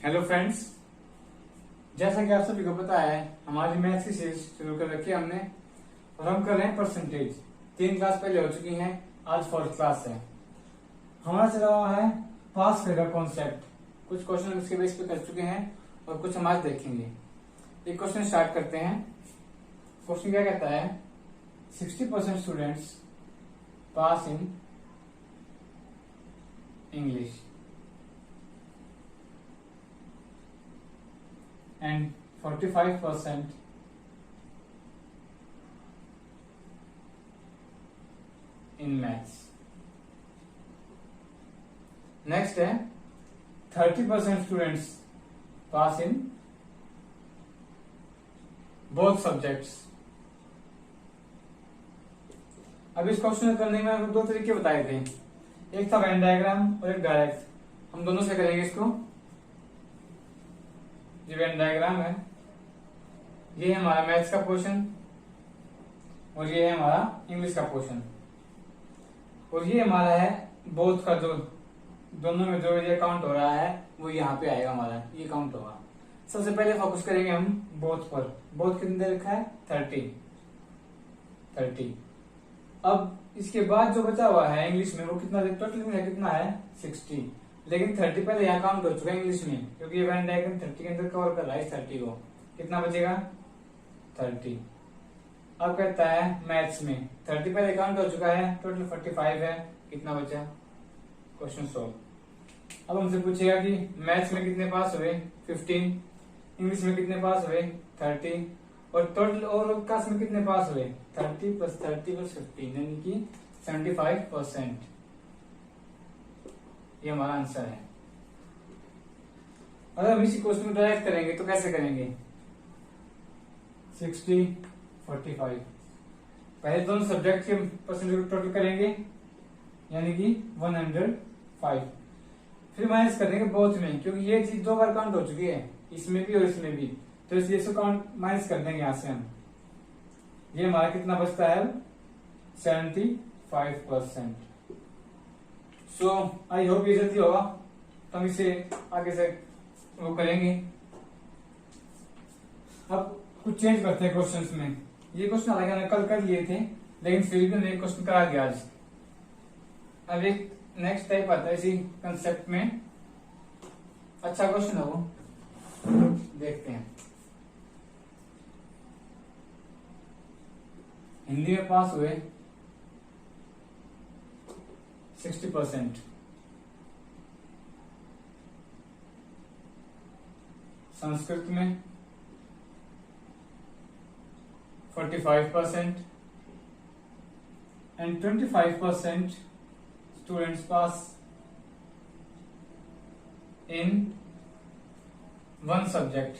Hello friends, जैसा कि आप सभी को पता है हमारी मैथ्स की सीरीज शुरू कर रखी है हमने और हम कर रहे हैं परसेंटेज। 3 क्लास पहले हो चुकी हैं, आज 4th क्लास है। हमारा चला हुआ है पास फेल का कॉन्सेप्ट। कुछ क्वेश्चन इसके बेस पे कर चुके हैं और कुछ हम आज देखेंगे। एक क्वेश्चन स्टार्ट करते हैं। क्वेश्चन क्या कहता है, 60% students pass in English and 45% in maths. Next है 30% students pass in both subjects. अब इस क्वेश्चन करने में हमने 2 तरीके बताए थे, एक था वेन डायग्राम और एक डायरेक्ट। हम दोनों से करेंगे इसको। ये वेन डायग्राम है, ये है हमारा मैथ्स का पोर्शन और ये है हमारा इंग्लिश का पोर्शन, और ये हमारा है बोथ का, जो दोनों में जो ये काउंट हो रहा है वो यहाँ पे आएगा, हमारा ये काउंट होगा। सबसे पहले फोकस करेंगे हम बोथ पर। बोथ कितने दे रखा है, 30। अब इसके बाद जो बचा हुआ है इंग्लिश में वो कितना टोटल में कितना है, 60। लेकिन 30 पहले यहाँ काउंट हो चुका है इंग्लिश में, क्योंकि ये वेन डायग्राम 30 के अंदर कवर कर रहा है 30 को। कितना बचेगा, 30। अब कहता है मैथ्स में 30 पहले काउंट हो चुका है, टोटल 45 है। कितना बचा, क्वेश्चन सॉल्व। अब हमसे पूछेगा कि मैथ्स में कितने पास हुए, 15। इंग्लिश में कितने पास हुए, 30। और टोटल ओवरऑल क्लास में कितने पास हुए, 30 + 30 + 15 यानी कि 75%। ये हमारा आंसर है। अगर हम इसी क्वेश्चन को डायरेक्ट करेंगे तो कैसे करेंगे, 60 45 पहले दोनों सब्जेक्ट के परसेंटेज टोटल करेंगे यानी कि 105, फिर माइनस कर देंगे बोथ में, क्योंकि ये चीज 2 बार काउंट हो चुकी है, इसमें भी और इसमें भी, तो इसलिए इसको काउंट माइनस कर देंगे यहां से हम। ये हमारा कितना बचता है, 75%। सो आई होप ये जल्दी होगा, तो हम इसे आगे से वो करेंगे। अब कुछ चेंज करते हैं क्वेश्चंस में। ये क्वेश्चन हालांकि हमने कल कर लिए थे, लेकिन फिर भी हमने एक क्वेश्चन करा दिया आज। अब एक नेक्स्ट टाइप आता है इसी कंसेप्ट में, अच्छा क्वेश्चन है वो, देखते हैं। हिंदी में पास हुए 60%, संस्कृत में 45% and 25% students pass in one subject।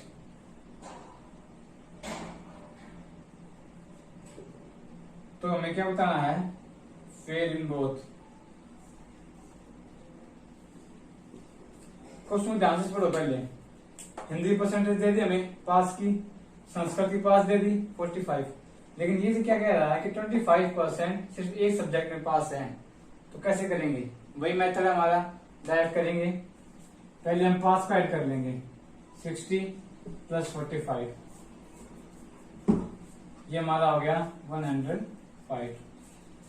तो हमें क्या बताना है, फेल इन बोथ। क्वेश्चन ध्यान से पढ़ो पहले। हिंदी परसेंटेज दे दी हमें पास की, संस्कृत की पास दे दी 45, लेकिन ये क्या कह रहा है कि 25% सिर्फ एक सब्जेक्ट में पास है। तो कैसे करेंगे, वही मेथड है हमारा, डायरेक्ट करेंगे। पहले हम पास का ऐड कर लेंगे, 60 + 45, ये हमारा हो गया 105।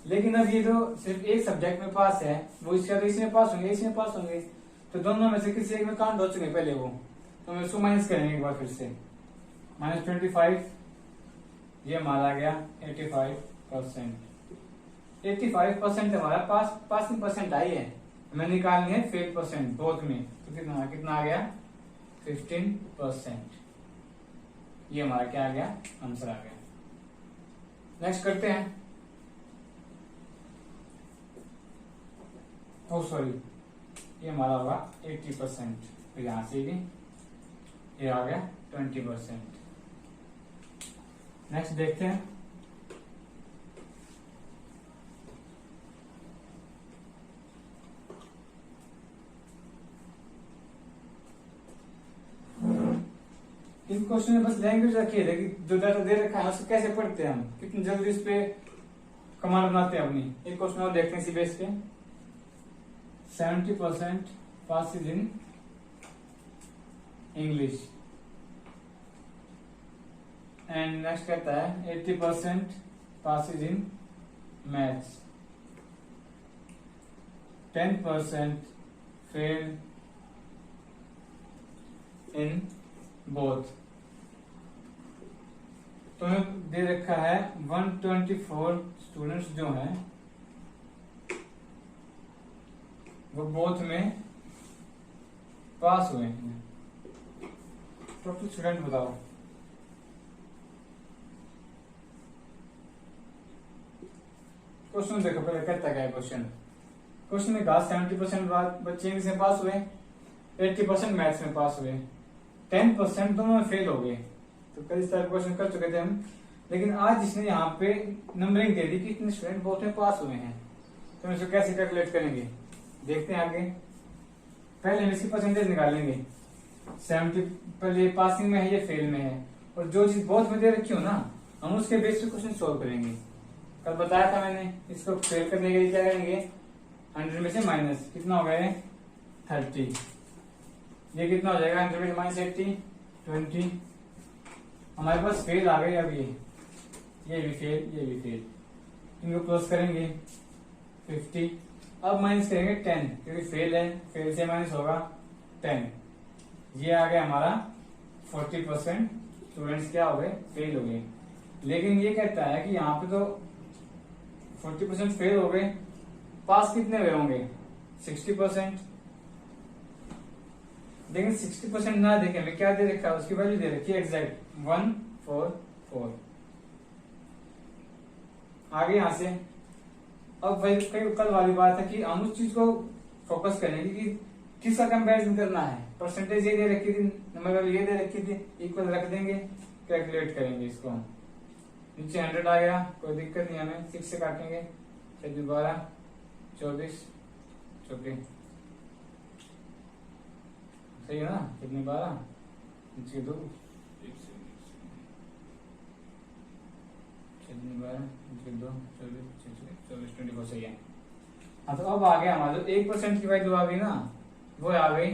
लेकिन अब ये जो सिर्फ एक सब्जेक्ट में पास है, वो इसमें पास होंगे, इसमें पास होंगे, तो दोनों में से किसी एक में काउंट हो चुके पहले वो, तो हम इसको माइनस करेंगे एक बार फिर से। -25, ये हमारा आ गया 85%। 85% हमारा पासिंग परसेंट आई है, हमें निकालनी है फेल परसेंट बोथ में, तो कितना आ गया, 15%। ये हमारा क्या आ गया, आंसर आ गया। नेक्स्ट करते हैं। ओ सॉरी, ये हमारा होगा 80%, तो यहां से भी ये आ गया 20%। नेक्स्ट देखते हैं। इस क्वेश्चन में बस लैंग्वेज रखी है, लेकिन जो डाटा दे रखा है उसको कैसे पढ़ते हैं हम, कितनी जल्दी इस पे कमांड बनाते हैं अपनी। एक क्वेश्चन और देखते हैं इसी बेस पे। 70% passes in English. And next कहता है 80% passes in maths, 10% fail in both. तो हमें दे रखा है 124 स्टूडेंट्स जो हैं वो बोथ में पास हुए हैं। टोटल स्टूडेंट बताओ। क्वेश्चन देखो पहले कहता क्या है क्वेश्चन। क्वेश्चन में कहा 70% बच्चे इंग्लिश में पास हुए, 80% मैथ्स में पास हुए, 10% दोनों में फेल हो गए। तो कल इस तरह क्वेश्चन कर चुके थे हम, लेकिन आज इसने यहाँ पे नंबरिंग दे दी कि इतने स्टूडेंट बोथ में पास हुए हैं। तो हम इसको कैसे कैलकुलेट करेंगे देखते हैं आगे। पहले हम इसकी परसेंटेज निकालेंगे। 70 पहले पासिंग में है या फेल में है, और जो चीज बोथ में दे रखी हो ना हम उसके बेस पे क्वेश्चन सोल्व करेंगे। कल बताया था मैंने, इसको फेल करने के लिए क्या करेंगे, 100 में से माइनस कितना हो गया 30, ये कितना हो जाएगा 100 में से माइनस 80 20। हमारे पास फेल आ गए। अब ये भी फेल, ये भी फेल, इनको क्लोज करेंगे 50। अब माइनस करेंगे 10 क्योंकि फेल है, फेल से माइनस होगा 10। ये आ गया हमारा 40% स्टूडेंट्स क्या हो गए, फेल हो गए। लेकिन ये कहता है कि यहाँ पे तो 40% फेल हो गए, पास कितने हुए होंगे 60%। लेकिन 60% ना देखें, हमें क्या दे रखा है, उसकी वैल्यू दे रखी है एग्जैक्ट 144। आगे यहां से अब वही कल वाली बात है कि हम उस चीज को फोकस करेंगे कि किसका कंपैरिजन करना है। परसेंटेज ये दे रखी थी, नंबर वैल्यू ये दे रखी थी, इक्वल रख देंगे, कैलकुलेट करेंगे इसको हम। नीचे 100 आ गया, कोई दिक्कत नहीं, हमें 6 से काटेंगे, 12 24 24 सही है ना, कितनी 12 नीचे 2 24 सही है। हाँ तो अब आ गया हमारा जो 1% की वैल्यू आ गई ना, वो आ गई,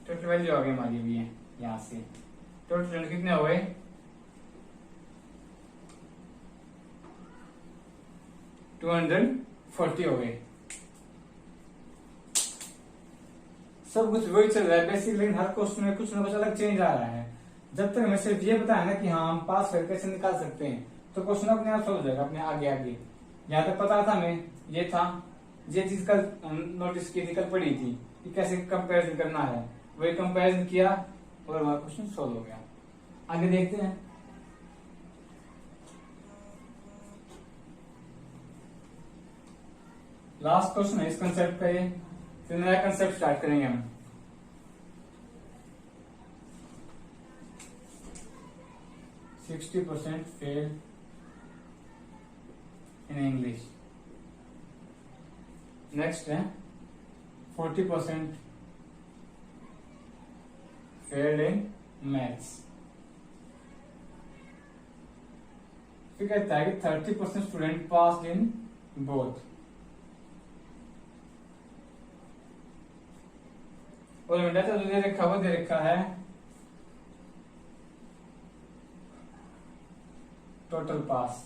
टोटल वैल्यू आ गई हमारी भी है यहाँ से। टोटल कितने हो गए 240 हो गए। सब कुछ वही चल रहा है बेसिक, लेकिन हर क्वेश्चन में कुछ ना कुछ अलग चेंज आ रहा है। जब तक हमें सिर्फ ये पता है ना कि हाँ हम पास करके कैसे निकाल सकते हैं, तो क्वेश्चन अपने आप सोल्व हो जाएगा अपने आगे आगे। यहाँ तक पता था हमें, ये था, ये चीज कल नोटिस की थी, कल पढ़ी थी कि कैसे कंपैरिजन करना है, वही कंपैरिजन किया और हमारा क्वेश्चन सोल्व हो गया। आगे देखते हैं। लास्ट क्वेश्चन है इस कंसेप्ट का ये, फिर नया कंसेप्ट स्टार्ट करेंगे हम। %60 फेल इन इंग्लिश। नेक्स्ट है 40% फेल्ड इन मैथ्स। फिर कहता है कि 30% स्टूडेंट पास इन बोथ। और जो दे रखा वो दे रखा है टोटल पास।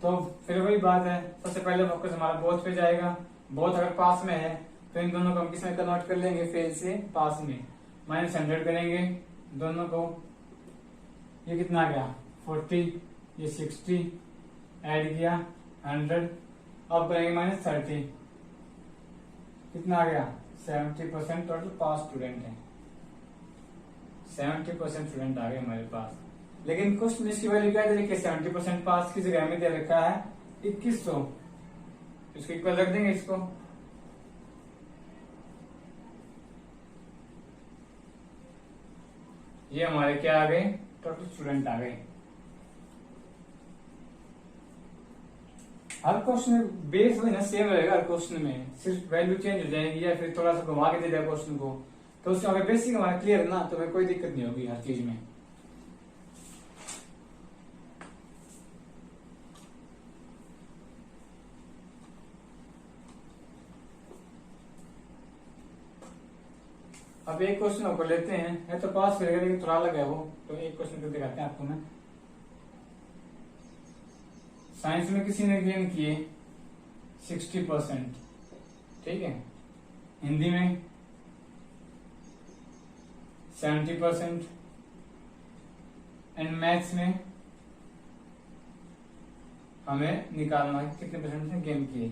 तो फिर वही बात है, सबसे पहले फोकस हमारा बोथ पे जाएगा। बोथ अगर पास में है तो इन दोनों को हम किस में कन्वर्ट कर लेंगे, फेल से पास में। -100 करेंगे दोनों को, ये कितना आ गया 40, ये 60 ऐड किया 100। अब करेंगे -30, कितना आ गया 70% टोटल पास स्टूडेंट है। 70% स्टूडेंट आ गए हमारे पास। लेकिन क्वेश्चन इसकी वैल्यू क्या दे रखी है, 70% पास की जगह में दे रखा है 2100। इसको इक्वल रख देंगे इसको, ये हमारे क्या आ गए टोटल स्टूडेंट आ गए। हर क्वेश्चन में बेस वही ना सेम रहेगा, हर क्वेश्चन में सिर्फ वैल्यू चेंज हो जाएगी या फिर थोड़ा सा घुमा के दे दिया क्वेश्चन को, तो उसमें अगर बेसिक हमारा क्लियर है ना तो हमें कोई दिक्कत नहीं होगी हर चीज में। अब एक क्वेश्चन आपको लेते हैं, है तो पास करेगा लेकिन थोड़ा अलग है वो, तो एक क्वेश्चन करके दिखाते हैं आपको मैं। साइंस में किसी ने गेन किए 60%, ठीक है। हिंदी में 70% एंड मैथ्स में हमें निकालना है कितने परसेंट ने गेन किए।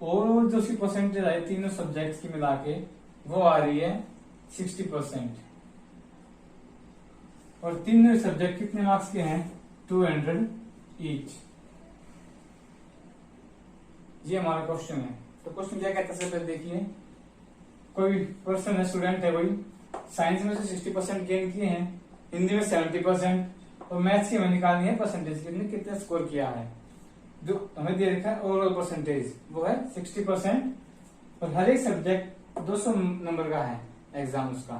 और जो उसकी परसेंटेज आई तीनों सब्जेक्ट्स की मिला के वो आ रही है 60%। और तीनों सब्जेक्ट कितने मार्क्स के हैं? 200 ईच। ये हमारा क्वेश्चन है। तो क्वेश्चन क्या कहता है, सबसे पहले देखिए, कोई पर्सन है, स्टूडेंट है कोई, साइंस में से 60% गेन किए हैं, हिंदी में 70% और मैथ्स की हमें निकालनी है परसेंटेज, कितने कितना स्कोर किया है। जो हमें दे रखा है ओवरऑल परसेंटेज वो है 60%, और हर एक सब्जेक्ट 200 नंबर का है एग्जाम उसका।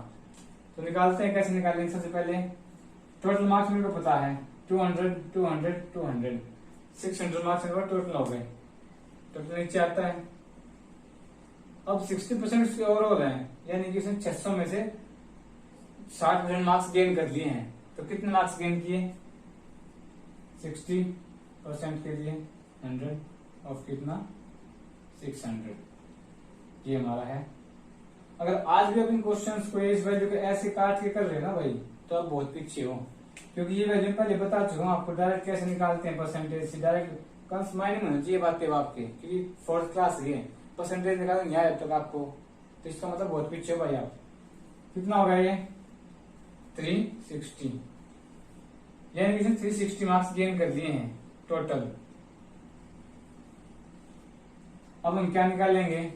तो निकालते हैं, कैसे निकालेंगे? सबसे पहले टोटल मार्क्स मेरे को पता है 200 200 200, 600 मार्क्स मेरे को टोटल हो गए। टोटल नीचे आता है। अब 60% उसके ओवरऑल है, यानी कि उसने 600 में से 60% मार्क्स गेन कर लिए हैं। तो कितने मार्क्स गेन किए? 60% के लिए 100 ऑफ कितना? 600। ये हमारा है। अगर आज भी आप इन क्वेश्चंस को इस वैल्यू को ऐसे काट के कर रहे हो ना भाई, तो आप बहुत पीछे हो, क्योंकि ये वैल्यू पहले बता चुका हूं आपको। डायरेक्ट कैसे निकालते हैं परसेंटेज से, डायरेक्ट कंस माइंड में होना चाहिए बातें आपके, क्योंकि फोर्थ क्लास है, परसेंटेज निकालना नहीं आया तक आपको, तो इसका मतलब बहुत पीछे हो भाई आप। कितना होगा ये? 360, यानी कि 360 मार्क्स गेन कर लिए हैं टोटल। अब हम क्या निकालेंगे?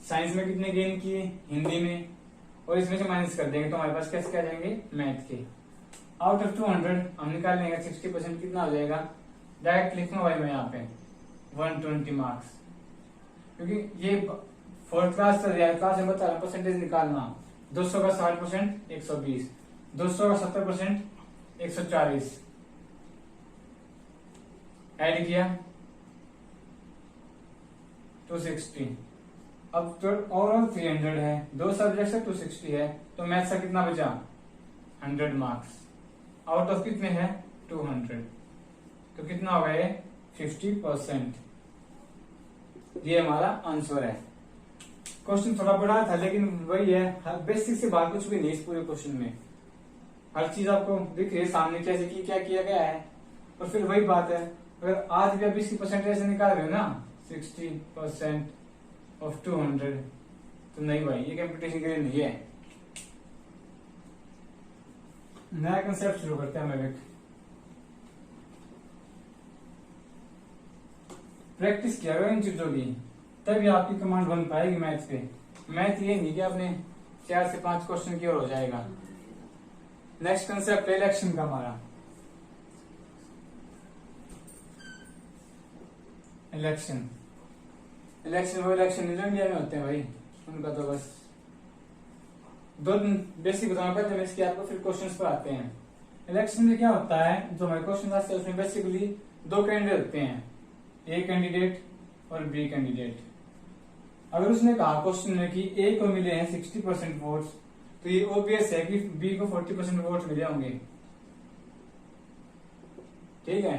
साइंस में कितने गेन किए, हिंदी में, और इसमें से माइनस कर देंगे तो हमारे पास कैसे क्या जाएंगे? मैथ के। आउट ऑफ 200 हम निकाल लेंगे 60% कितना हो जाएगा? डायरेक्ट लिखूंगा भाई मैं यहाँ पे 120 मार्क्स, क्योंकि ये फोर्थ क्लास क्लास में बता रहा परसेंटेज निकालना। 200 का 60% 120, 200 का 70% 140, ऐड किया 260। अब तो ओवरऑल 300 है, दो सब्जेक्ट से 260 है, तो मैथ्स का कितना बचा? 100 मार्क्स। आउट ऑफ कितने हैं? 200, तो कितना होगा ये? 50%। ये हमारा आंसर है। क्वेश्चन थोड़ा बड़ा था लेकिन वही है, बेसिक से बाहर कुछ भी नहीं इस पूरे क्वेश्चन में। हर चीज आपको दिख रही है सामने, कैसे की क्या किया गया है। और फिर वही बात है, अगर आज भी आप इसकी परसेंटेज निकाल रहे हो ना 60% ऑफ 200, तो नहीं भाई, ये कंपटीशन के लिए नहीं है। नया कंसेप्ट शुरू करते हैं हम। प्रैक्टिस किया इन चीजों की, तभी आपकी कमांड बन पाएगी मैथ पे। मैथ ये नहीं कि आपने 4 से 5 क्वेश्चन की ओर हो जाएगा। नेक्स्ट कंसेप्ट इलेक्शन का हमारा। इलेक्शन वो इलेक्शन जो इंडिया में होते हैं भाई, उनका तो बस दो बेसिक बताना पड़ता है इसके, आपको फिर क्वेश्चंस पर आते हैं। इलेक्शन में क्या होता है, जो हमारे क्वेश्चन आते हैं उसमें बेसिकली 2 कैंडिडेट होते हैं, ए कैंडिडेट और बी कैंडिडेट। अगर उसने कहा क्वेश्चन में कि ए को मिले हैं 60% वोट्स, तो ये ओबियस है कि बी को 40% वोट मिले होंगे, ठीक है,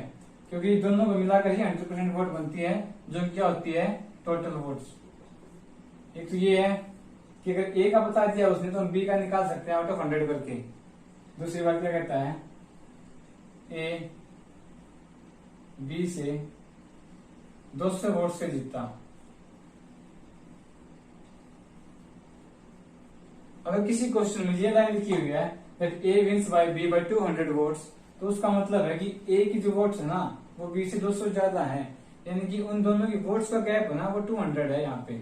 क्योंकि दोनों को मिलाकर ही 100% वोट बनती है, जो क्या होती है? Total votes. एक तो ये है कि अगर ए का बता दिया उसने तो हम बी का निकाल सकते हैं आउट ऑफ 100 करके। दूसरी बात क्या कहता है? ए बी से 200 वोट से जीता। अगर किसी क्वेश्चन में ये लाइन लिखी हुई है that A wins by B by 200 votes, तो उसका मतलब है कि ए की जो वोट्स है ना वो बी से 200 ज्यादा है, यानी कि उन दोनों की वोट्स का गैप है ना वो 200 है यहाँ पे।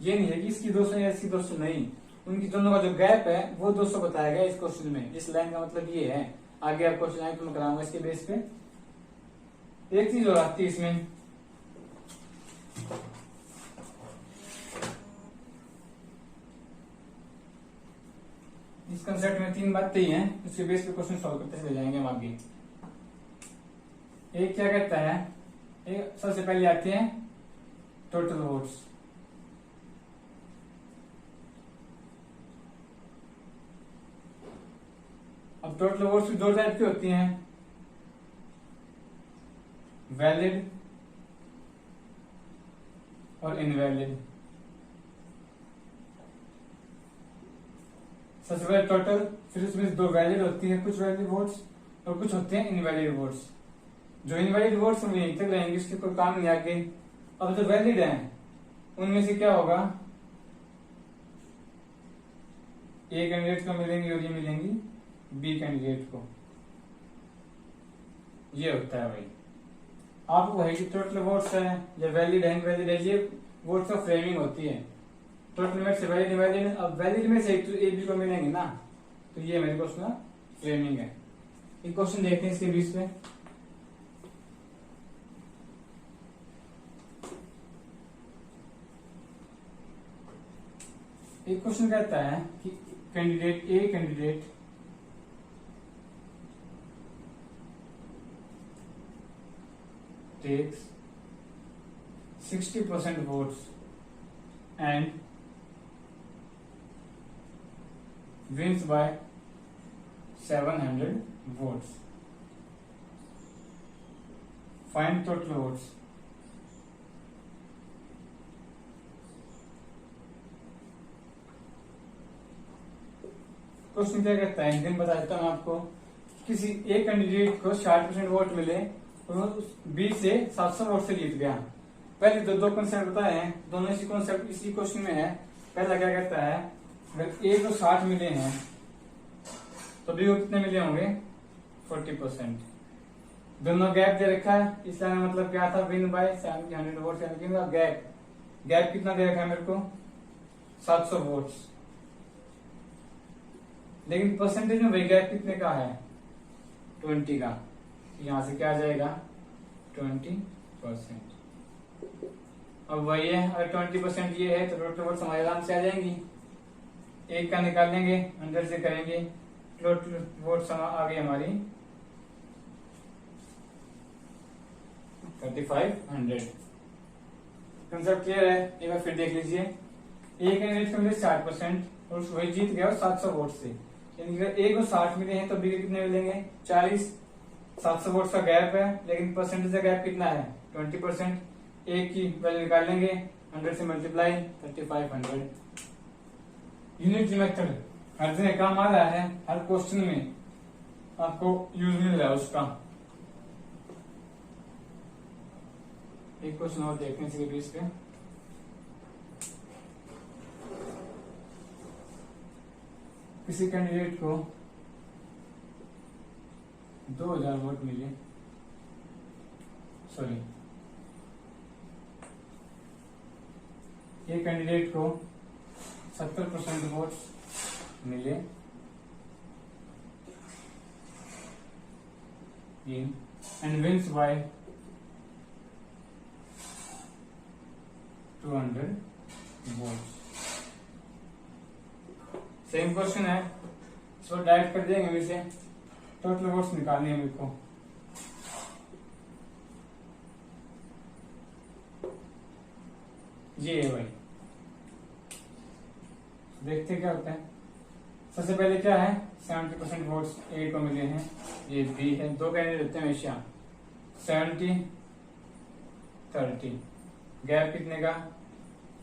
ये नहीं है कि इसकी 200 या इसकी 200, नहीं, उनकी दोनों का जो गैप है वो 200 बताया गया इस क्वेश्चन में। इस लाइन का मतलब ये है। आगे आप क्वेश्चन आए तो मैं कराऊंगा इसके बेस पे। एक चीज और आती है इसमें, इस कंसेप्ट में 3 बातें ही हैं, उसके बेस पे क्वेश्चन सॉल्व करते चले जाएंगे हम आगे। एक क्या कहता है, एक सबसे पहले आती है टोटल वोट्स। अब टोटल वोट्स दो टाइप की होती हैं, वैलिड और इनवैलिड। सबसे पहले टोटल, फिर उसमें दो वैलिड होती है, कुछ वैलिड वोट्स और कुछ होते हैं इनवैलिड वोट्स। जो इनवैलिड वोट्स हम यहीं तक रहेंगे, इसके कोई काम नहीं आगे। अब जो वैलिड हैं उनमें से क्या होगा, ए कैंडिडेट को मिलेंगी और ये मिलेंगी बी कैंडिडेट को। ये होता है भाई, आपको है कि टोटल वोट्स है या वैलिड है इनवैलिड है, ये वोट्स का फ्रेमिंग होती है। टोटल में से वैलिड इनवैलिड, अब वैलिड में से एक तो ए बी को मिलेंगे ना, तो ये मेरे क्वेश्चन का फ्रेमिंग है। एक क्वेश्चन देखते हैं इसके बीच में। एक क्वेश्चन कहता है कि candidate takes 60% votes and wins by 700 votes. Find total votes. Question क्या कहता है, दिन बता देता हूं आपको। किसी एक कैंडिडेट को 60% वोट मिले और बी से 700 वोट से जीत गया। पहले दो कॉन्सेप्ट बताए हैं, दोनों इसी कॉन्सेप्ट इसी क्वेश्चन में है। पहला क्या कहता है, अगर ए को 60 मिले हैं तो बी को कितने मिले होंगे, 40%। दोनों गैप दे रखा है, इसका मतलब क्या था, विन बाय 700 वोट, गैप कितना दे रखा है मेरे को, 700 वोट्स। लेकिन परसेंटेज में वही गैप कितने का है, 20 का। यहां से क्या आ जाएगा, 20%। अब वही है, अगर 20% ये है तो टोटल वोट्स हमारे आराम से आ जाएंगी। एक का निकाल लेंगे, अंदर से करेंगे, टोटल वोट्स आ गई हमारी 3500। कंसेप्ट क्लियर है, एक बार फिर देख लीजिए। एक कैंडिडेट को मिले 60% और वही जीत गया 700 वोट से, यानी कि ए को 60 मिले हैं तो बी को कितने मिलेंगे, 40। 700 वोट्स का गैप है, लेकिन परसेंटेज का गैप कितना है, 20%। ए की वैल्यू निकाल लेंगे, 100 से मल्टीप्लाई, 3500। यूनिटी मेथड हर जगह काम आ रहा है, हर क्वेश्चन में आपको यूज मिल रहा है उसका। एक क्वेश्चन और देखते हैं इसके बीच पे। किसी कैंडिडेट को 2000 वोट मिले, सॉरी, एक कैंडिडेट को 70% वोट्स मिले and wins by 200 votes. Same question है, इसको डायरेक्ट कर देंगे हम इसे। टोटल वोट्स निकालने हैं मेरे को। ये है भाई, देखते हैं क्या होता है। सबसे पहले क्या है, 70% वोट्स ए को मिले हैं, ये बी है। दो कैंडिडेट होते हैं हमेशा, 70-30। गैप कितने का,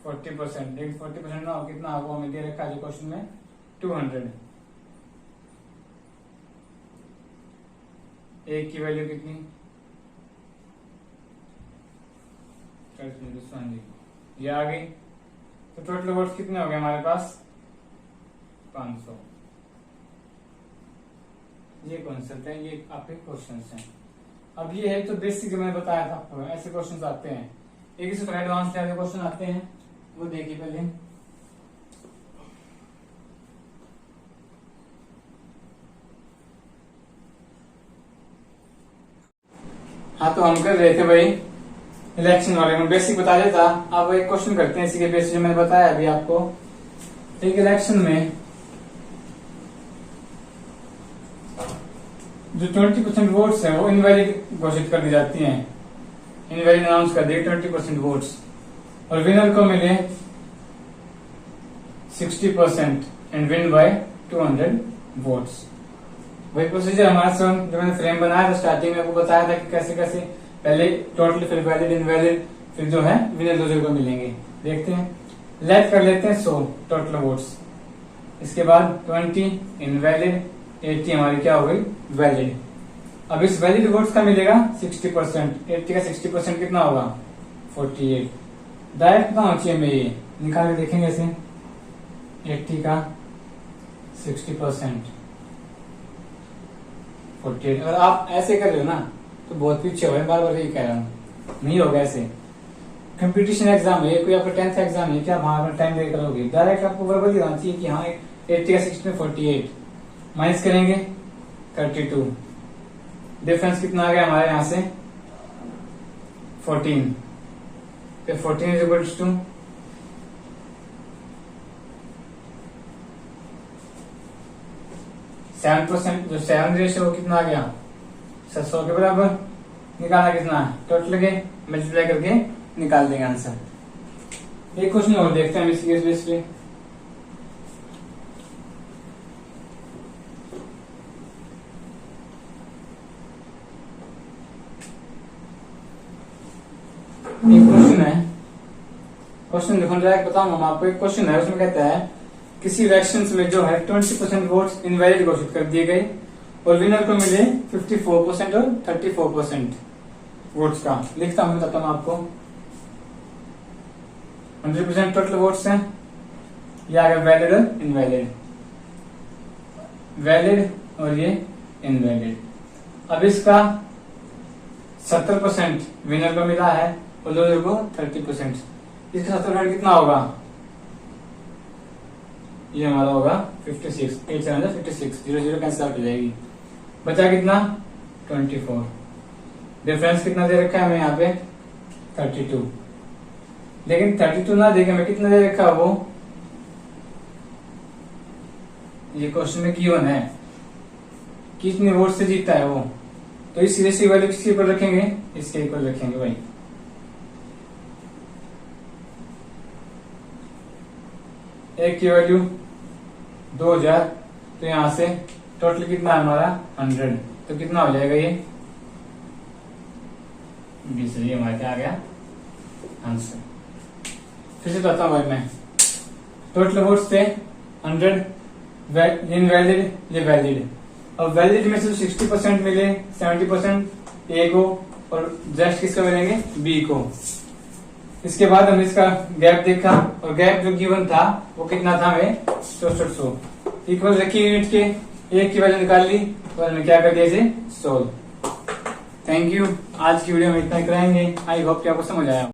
40%। लेकिन 40% ना हो, कितना होगा हमें दे रखा है क्वेश्चन में, 200। एक की वैल्यू कितनी, 40, ये आ गई। तो टोटल वोट्स कितने हो गए हमारे पास, 500। ये कॉन्सेप्ट है, ये आपके क्वेश्चंस हैं। अब ये है तो बेसिक जो मैंने बताया था आपको, ऐसे क्वेश्चंस आते हैं। एक इससे थोड़ा एडवांस लेवल के क्वेश्चन आते हैं, वो देखिए पहले। हाँ, तो हम कर रहे थे भाई इलेक्शन वाले में, बेसिक बता देता। अब एक क्वेश्चन करते हैं इसी के बेसिस जो मैंने बताया अभी आपको। एक इलेक्शन में जो 20% वोट्स है वो इनवैलिड घोषित कर दी जाती हैं, इनवैलिड अनाउंस कर दिए 20% वोट्स, और विनर को मिले 60% एंड विन बाय 200 वोट्स। वही प्रोसीजर हमारा जब मैंने फ्रेम बनाया था स्टार्टिंग में आपको बताया था कि कैसे कैसे पहले टोटल, फिर वैलिड, इनवैलिड, फिर जो है विनर लूजर को मिलेंगे। देखते हैं, लेट कर लेते हैं 100 टोटल वोट्स, इसके बाद 20 इनवैलिड, 80 हमारी क्या हो गई वैलिड। अब इस वैलिड वोट्स का मिलेगा 60%, 80 का 60% कितना होगा 48। डायरेक्ट कितना होना चाहिए, हमें ये निकाल के देखेंगे ऐसे, 80 का 60% 48। अगर आप ऐसे कर रहे हो ना तो बहुत पीछे हो, बार बार यही कह रहा हूँ, नहीं होगा ऐसे। कंपटीशन एग्जाम है, कोई आपका 10th एग्जाम है, क्या वहां पर टाइम देकर करोगे, डायरेक्ट आपको वर्बल होना चाहिए कि हाँ 80 का 60 में 48 माइनस करेंगे 32, डिफरेंस कितना आ गया हमारे यहां से 14, फिर 14 इज इक्वल्स टू 7%, जो 7 रेशियो कितना आ गया 700 के बराबर। निकालना कितना है, टोटल के मल्टीप्लाई करके निकाल देंगे आंसर। एक क्वेश्चन और देखते हैं इसी केस बेस पे। एक क्वेश्चन है, क्वेश्चन लिखो डायरेक्ट बताऊंगा मैं आपको। एक क्वेश्चन है, उसमें कहता है किसी इलेक्शंस में जो है 20% वोट्स इनवैलिड घोषित कर दिए गए और विनर को मिले 54% और 34% वोट्स का। लिखता हूं, बताता हूं आपको। 100% टोटल वोट्स हैं, ये आ गया वैलिड और इनवैलिड, वैलिड और ये इनवैलिड। अब इसका 70% विनर को मिला है और लूजर को 30%। इसका 70% कितना होगा, ये हमारा होगा 56, 56, 0 कैंसिल आउट हो जाएगी, बचा कितना 24। डिफरेंस कितना दे रखा है हमें यहाँ पे 32, लेकिन 32 ना देखे हमें कितना दे रखा है वो, ये क्वेश्चन में गिवन है कितने वोट से जीता है वो, तो इस रेशियो वैल्यू किसके ऊपर रखेंगे, इसके ऊपर रखेंगे भाई। एक की वैल्यू 2000, तो यहां से टोटल कितना है हमारा 100, तो कितना हो जाएगा ये 20। ये हमारा क्या आ गया आंसर। फिर से बताता हूं भाई मैं, टोटल वोट्स थे 100, इनवैलिड ये वैलिड। अब वैलिड में से 60% मिले, 70% ए को और जस्ट किसको मिलेंगे बी को। इसके बाद हमने इसका गैप देखा और गैप जो गिवन था वो कितना था हमें 6400। इक्वल रखी यूनिट के, एक की वैल्यू निकाल ली और हमने क्या कर दिया इसे सोल्व। थैंक यू, आज की वीडियो में इतना ही कराएंगे। आई होप कि आपको समझ आया।